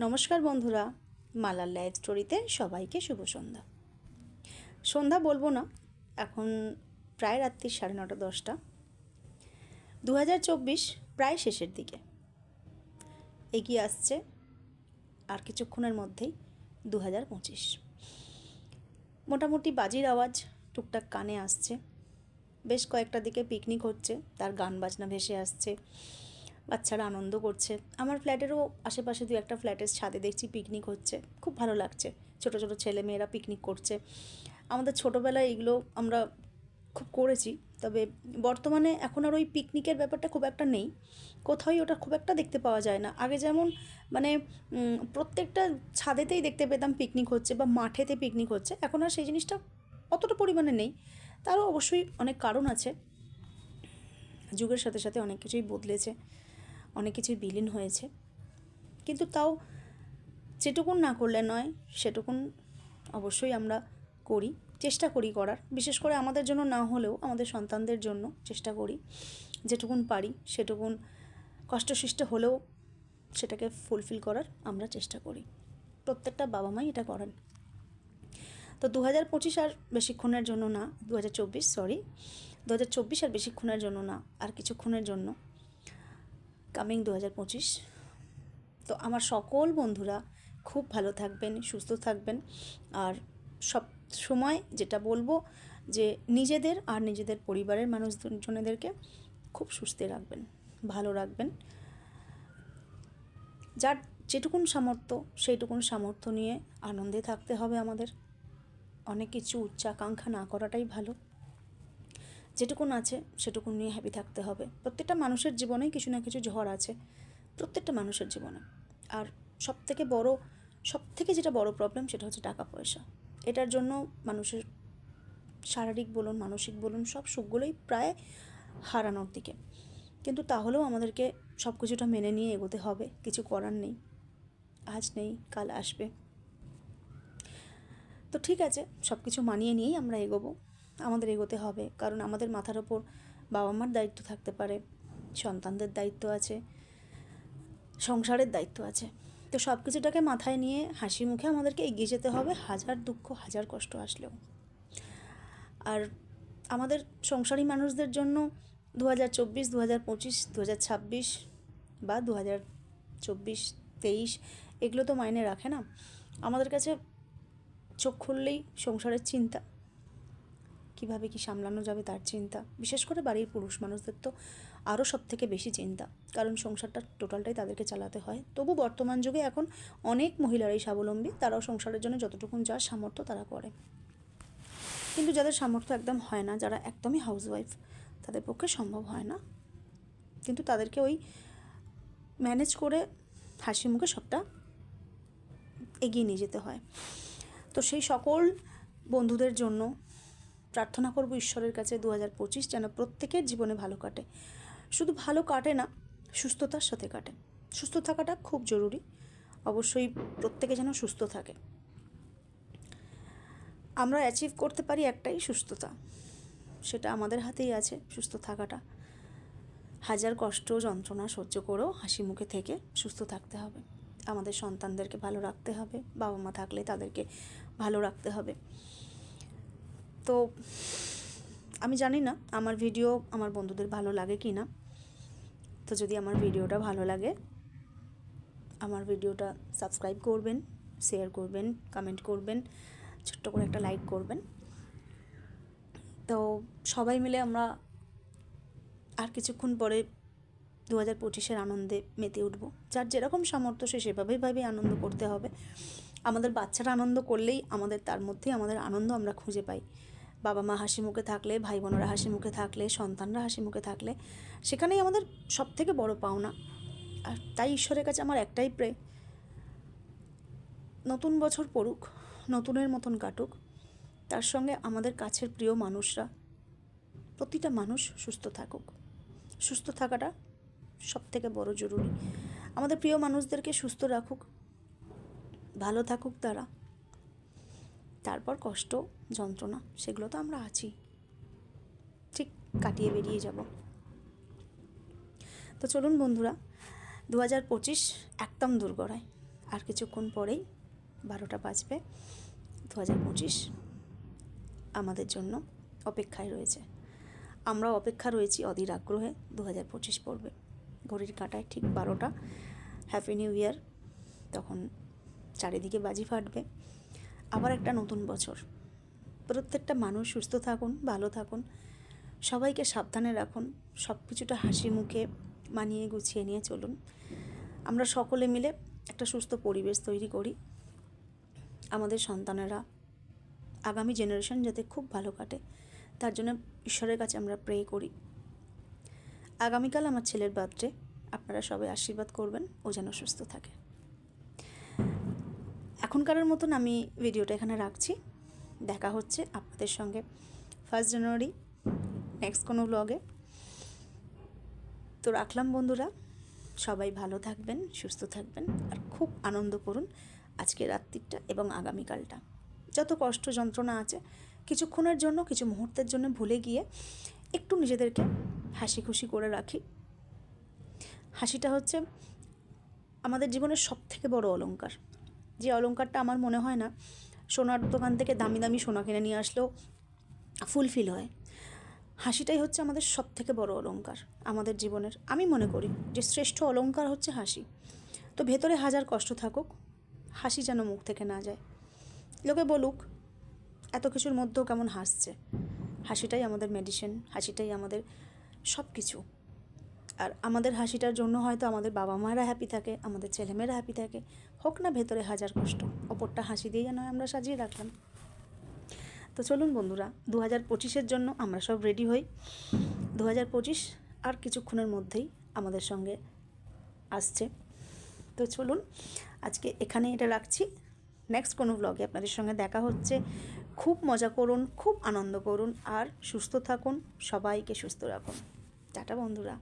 নমস্কার বন্ধুরা, মালার লাইফ স্টোরিতে সবাইকে শুভ সন্ধ্যা। সন্ধ্যা বলবো না, এখন প্রায় রাত্রি 9:30-10টা। 2024 প্রায় শেষের দিকে এগিয়ে আসছে, আর কিছুক্ষণের মধ্যেই 2025। মোটামুটি বাজির আওয়াজ টুকটাক কানে আসছে, বেশ কয়েকটা দিকে পিকনিক হচ্ছে, তার গান বাজনা ভেসে আসছে, বাচ্চারা আনন্দ করছে। আমার ফ্ল্যাটেরও আশেপাশে দু একটা ফ্ল্যাটের ছাদে দেখছি পিকনিক হচ্ছে, খুব ভালো লাগছে। ছোটো ছোটো ছেলে মেয়েরা পিকনিক করছে। আমাদের ছোটোবেলায় এগুলো আমরা খুব করেছি, তবে বর্তমানে এখন আর ওই পিকনিকের ব্যাপারটা খুব একটা নেই, কোথাওই ওটা খুব একটা দেখতে পাওয়া যায় না। আগে যেমন মানে প্রত্যেকটা ছাদেতেই দেখতে পেতাম পিকনিক হচ্ছে বা মাঠেতে পিকনিক হচ্ছে, এখন আর সেই জিনিসটা অতটা পরিমাণে নেই। তারও অবশ্যই অনেক কারণ আছে, যুগের সাথে সাথে অনেক কিছুই বদলেছে, অনেক কিছুই বিলীন হয়েছে। কিন্তু তাও যেটুকুন না করলে নয়, সেটুকুন অবশ্যই আমরা করি, চেষ্টা করি করার। বিশেষ করে আমাদের জন্য না হলেও আমাদের সন্তানদের জন্য চেষ্টা করি, যেটুকুন পারি সেটুকুন কষ্টসৃষ্ট হলেও সেটাকে ফুলফিল করার আমরা চেষ্টা করি। প্রত্যেকটা বাবা মাই এটা করেন। তো 2025 আর বেশিক্ষণের জন্য না, 2024 আর বেশিক্ষণের জন্য না, আর কিছুক্ষণের জন্য কামিং 2025। তো আমার সকল বন্ধুরা খুব ভালো থাকবেন, সুস্থ থাকবেন, আর সব সময় যেটা বলবো যে নিজেদের আর নিজেদের পরিবারের মানুষজনেদেরকে খুব সুস্থ রাখবেন, ভালো রাখবেন। যার যেটুকুন সামর্থ্য সেইটুকুন সামর্থ্য নিয়ে আনন্দে থাকতে হবে আমাদের। অনেক কিছু উচ্চাকাঙ্ক্ষা না করাটাই ভালো। যেটুকুন আছে সেটুকুন নিয়ে হ্যাপি থাকতে হবে। প্রত্যেকটা মানুষের জীবনেই কিছু না কিছু ঝড় আছে, প্রত্যেকটা মানুষের জীবনে। আর সবথেকে যেটা বড় প্রবলেম সেটা হচ্ছে টাকা পয়সা। এটার জন্য মানুষের শারীরিক বলুন মানসিক বলুন সব সুখগুলোই প্রায় হারানোর দিকে। কিন্তু তাহলেও আমাদেরকে সব কিছুটা মেনে নিয়ে এগোতে হবে, কিছু করার নেই। আজ নেই, কাল আসবে। তো ঠিক আছে, সব কিছু মানিয়ে নিয়েই আমরা এগোবো, আমাদের এগোতে হবে। কারণ আমাদের মাথার ওপর বাবা মার দায়িত্ব থাকতে পারে, সন্তানদের দায়িত্ব আছে, সংসারের দায়িত্ব আছে। তো সব কিছুটাকে মাথায় নিয়ে হাসি মুখে আমাদেরকে এগিয়ে যেতে হবে, হাজার দুঃখ হাজার কষ্ট আসলেও। আর আমাদের সংসারী মানুষদের জন্য 2024, 2025, 2026 বা 2024, 23 এগুলো তো মাইনে রাখে না। আমাদের কাছে চোখ খুললেই সংসারের চিন্তা, কীভাবে কি সামলানো যাবে তার চিন্তা। বিশেষ করে বাড়ির পুরুষ মানুষদের তো আরও সবথেকে বেশি চিন্তা, কারণ সংসারটা টোটালটাই তাদেরকে চালাতে হয়। তবু বর্তমান যুগে এখন অনেক মহিলারাই স্বাবলম্বী, তারাও সংসারের জন্য যতটুকুন যা সামর্থ্য তারা করে। কিন্তু যাদের সামর্থ্য একদম হয় না, যারা একদমই হাউসওয়াইফ, তাদের পক্ষে সম্ভব হয় না। কিন্তু তাদেরকে ওই ম্যানেজ করে হাসি মুখে সবটা এগিয়ে নিয়ে যেতে হয়। তো সেই সকল বন্ধুদের জন্য প্রার্থনা করব ঈশ্বরের কাছে 2025 যেন প্রত্যেকের জীবনে ভালো কাটে। শুধু ভালো কাটে না, সুস্থতার সাথে কাটে। সুস্থ থাকাটা খুব জরুরি, অবশ্যই প্রত্যেকে যেন সুস্থ থাকে। আমরা অ্যাচিভ করতে পারি একটাই, সুস্থতা। সেটা আমাদের হাতেই আছে, সুস্থ থাকাটা। হাজার কষ্ট যন্ত্রণা সহ্য করেও হাসি মুখে থেকে সুস্থ থাকতে হবে। আমাদের সন্তানদেরকে ভালো রাখতে হবে, বাবা মা থাকলে তাদেরকে ভালো রাখতে হবে। তো আমি জানি না আমার ভিডিও আমার বন্ধুদের ভালো লাগে কি না। তো যদি আমার ভিডিওটা ভালো লাগে, আমার ভিডিওটা সাবস্ক্রাইব করবেন, শেয়ার করবেন, কমেন্ট করবেন, ছোট্ট করে একটা লাইক করবেন। তো সবাই মিলে আমরা আর কিছুক্ষণ পরে 2025-এর আনন্দে মেতে উঠব। যার যেরকম সামর্থ্য সে সেভাবেই আনন্দ করতে হবে। আমাদের বাচ্চারা আনন্দ করলেই আমাদের তার মধ্যেই আমাদের আনন্দ আমরা খুঁজে পাই। বাবা মা হাসি মুখে থাকলে, ভাই বোনেরা হাসি মুখে থাকলে, সন্তানরা হাসি মুখে থাকলে, সেখানেই আমাদের সবথেকে বড় পাওনা। আর তাই ঈশ্বরের কাছে আমার একটাই প্রে, নতুন বছর পড়ুক, নতুনের মতন কাটুক, তার সঙ্গে আমাদের কাছের প্রিয় মানুষরা, প্রতিটা মানুষ সুস্থ থাকুক। সুস্থ থাকাটা সবথেকে বড় জরুরি। আমাদের প্রিয় মানুষদেরকে সুস্থ রাখুক, ভালো থাকুক তারা। তারপর কষ্ট যন্ত্রণা সেগুলো তো আমরা আছি, ঠিক কাটিয়ে বেরিয়ে যাব। তো চলুন বন্ধুরা, 2025 একদম দোরগোড়ায়, আর কিছুক্ষণ পরেই 12টা বাজবে। 2025 আমাদের জন্য অপেক্ষায় রয়েছে। আমরাও অপেক্ষা রয়েছি অধীর আগ্রহে। 2025 পড়বে, ঘড়ির কাঁটায় ঠিক 12টা। Happy new year. তখন চারিদিকে বাজি ফাটবে, আবার একটা নতুন বছর। প্রত্যেকটা মানুষ সুস্থ থাকুন, ভালো থাকুন, সবাইকে সাবধানে রাখুন, সব কিছুটা হাসি মুখে মানিয়ে গুছিয়ে নিয়ে চলুন। আমরা সকলে মিলে একটা সুস্থ পরিবেশ তৈরি করি। আমাদের সন্তানেরা, আগামী জেনারেশন যাতে খুব ভালো কাটে, তার জন্য ঈশ্বরের কাছে আমরা প্রে করি। আগামীকাল আমার ছেলের বার্থডে, আপনারা সবাই আশীর্বাদ করবেন ও যেন সুস্থ থাকে। এখনকারের মতন আমি ভিডিওটা এখানে রাখছি। দেখা হচ্ছে আপনাদের সঙ্গে 1 জানুয়ারি নেক্সট কোনো ব্লগে। তো রাখলাম বন্ধুরা, সবাই ভালো থাকবেন, সুস্থ থাকবেন, আর খুব আনন্দ করুন আজকের রাত্রিটা এবং আগামীকালটা। যত কষ্ট যন্ত্রণা আছে কিছুক্ষণের জন্য, কিছু মুহূর্তের জন্য ভুলে গিয়ে একটু নিজেদেরকে হাসি খুশি করে রাখি। হাসিটা হচ্ছে আমাদের জীবনের সবথেকে বড় অলংকার। যে অলংকারটা আমার মনে হয় না সোনার দোকান থেকে দামি দামি সোনা কিনে নিয়ে আসলেও ফুলফিল হয়। হাসিটাই হচ্ছে আমাদের সবথেকে বড় অলংকার আমাদের জীবনের। আমি মনে করি যে শ্রেষ্ঠ অলংকার হচ্ছে হাসি। তো ভেতরে হাজার কষ্ট থাকুক, হাসি যেন মুখ থেকে না যায়। লোকে বলুক এত কিছুর মধ্যেও কেমন হাসছে। হাসিটাই আমাদের মেডিসিন, হাসিটাই আমাদের সব কিছু। আর আমাদের হাসিটার জন্য হয়তো আমাদের বাবা মায়েরা হ্যাপি থাকে, আমাদের ছেলেমেয়েরা হ্যাপি থাকে। হোক না ভেতরে হাজার কষ্ট, অপরটা হাসি দিয়েই নয় আমরা সাজিয়ে রাখলাম। তো চলুন বন্ধুরা, 2025-এর জন্য আমরা সব রেডি হই। 2025 আর কিছুক্ষণের মধ্যেই আমাদের সঙ্গে আসছে। তো চলুন আজকে এখানে এটা রাখছি। নেক্সট কোনো ব্লগে আপনাদের সঙ্গে দেখা হচ্ছে। খুব মজা করুন, খুব আনন্দ করুন, আর সুস্থ থাকুন, সবাইকে সুস্থ রাখুন। টাটা বন্ধুরা।